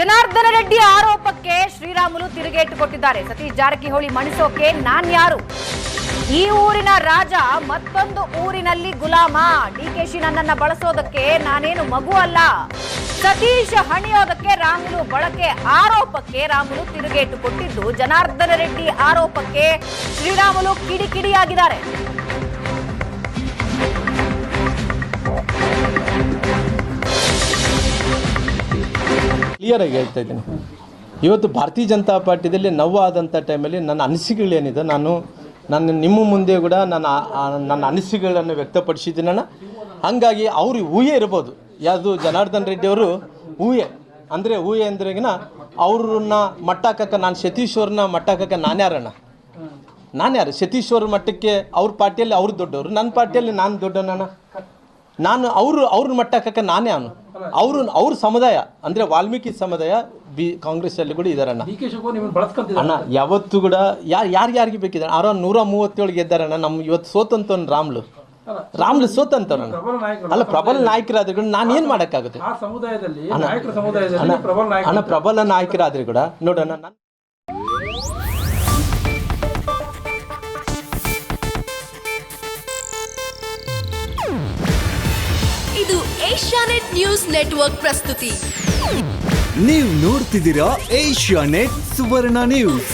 ಜನಾರ್ದನ ರೆಡ್ಡಿ ಆರೋಪಕ್ಕೆ ಶ್ರೀರಾಮುಲು ತಿರುಗೇಟು ಕೊಟ್ಟಿದ್ದಾರೆ. ಸತೀಶ್ ಜಾರಕಿಹೊಳಿ ಮಣಿಸೋಕೆ ನಾನ್ಯಾರು? ಈ ಊರಿನ ರಾಜ ಮತ್ತೊಂದು ಊರಿನಲ್ಲಿ ಗುಲಾಮ. ಡಿಕೆಶಿ ನನ್ನನ್ನ ಬಳಸೋದಕ್ಕೆ ನಾನೇನು ಮಗು ಅಲ್ಲ. ಸತೀಶ್ ಹಣಿಯೋದಕ್ಕೆ ರಾಮುಲು ಬಳಕೆ ಆರೋಪಕ್ಕೆ ರಾಮುಲು ತಿರುಗೇಟು ಕೊಟ್ಟಿದ್ದು ಜನಾರ್ದನ ರೆಡ್ಡಿ ಆರೋಪಕ್ಕೆ ಶ್ರೀರಾಮುಲು ಕಿಡಿಕಿಡಿಯಾಗಿದ್ದಾರೆ. ಕ್ಲಿಯರ್ ಆಗಿ ಹೇಳ್ತಾ ಇದ್ದೀನಿ. ಇವತ್ತು ಭಾರತೀಯ ಜನತಾ ಪಾರ್ಟಿಯಲ್ಲಿ ನೋವಾದಂಥ ಟೈಮಲ್ಲಿ ನನ್ನ ಅನಿಸಿಕೆಗಳೇನಿದೆ ನಾನು ನಿಮ್ಮ ಮುಂದೆ ಕೂಡ ನನ್ನ ಅನಿಸಿಕೆಗಳನ್ನು ವ್ಯಕ್ತಪಡಿಸಿದ್ದೀನಣ್ಣ. ಹಾಗಾಗಿ ಅವ್ರು ಊಹೆ ಇರ್ಬೋದು, ಯಾವುದು ಜನಾರ್ದನ್ ರೆಡ್ಡಿ ಅವರು ಊಹೆ ಅಂದ್ರೆಗಿನ ಅವ್ರನ್ನ ಮಟ್ಟಾಕಕ್ಕೆ ನಾನು ಸತೀಶ್ ಅವ್ರನ್ನ ಮಟ್ಟಾಕಕ್ಕೆ ನಾನ್ಯಾರು ಸತೀಶ್ ಅವ್ರ ಮಟ್ಟಕ್ಕೆ ಅವ್ರ ಪಾರ್ಟಿಯಲ್ಲಿ ಅವ್ರು ದೊಡ್ಡವರು, ನನ್ನ ಪಾರ್ಟಿಯಲ್ಲಿ ನಾನು ದೊಡ್ಡವನಣ್ಣ. ನಾನು ಅವ್ರ ಮಟ್ಟಕ್ಕೆ ನಾನೇ ಅವ್ರ ಸಮುದಾಯ ಅಂದರೆ ವಾಲ್ಮೀಕಿ ಸಮುದಾಯ ಕಾಂಗ್ರೆಸ್ಸಲ್ಲಿ ಕೂಡ ಇದ್ದಾರಣ್ಣ. ಅಣ್ಣ ಯಾವತ್ತೂ ಕೂಡ ಯಾರಿಗೆ ಬೇಕಿದ್ದಾರೆ 137 ಗೆದ್ದಾರಣ್ಣ. ನಮ್ಮ ಇವತ್ತು ಸೋತಂತವ್ನು ರಾಮ್ಲು ಸೋತಂತವ್ರಣ್ಣ. ಅಲ್ಲ, ಪ್ರಬಲ ನಾಯಕರಾದ್ರೆ ಕೂಡ ನಾನು ಏನು ಮಾಡೋಕ್ಕಾಗುತ್ತೆ ಅಣ್ಣ. ಪ್ರಬಲ ನಾಯಕರಾದ್ರೆ ಕೂಡ ನೋಡೋಣ. ಇದು ಏಷ್ಯಾನೆಟ್ ನ್ಯೂಸ್ ನೆಟ್ವರ್ಕ್ ಪ್ರಸ್ತುತಿ. ನೀವು ನೋಡ್ತಿದ್ದೀರಾ ಏಷ್ಯಾನೆಟ್ ಸುವರ್ಣ ನ್ಯೂಸ್.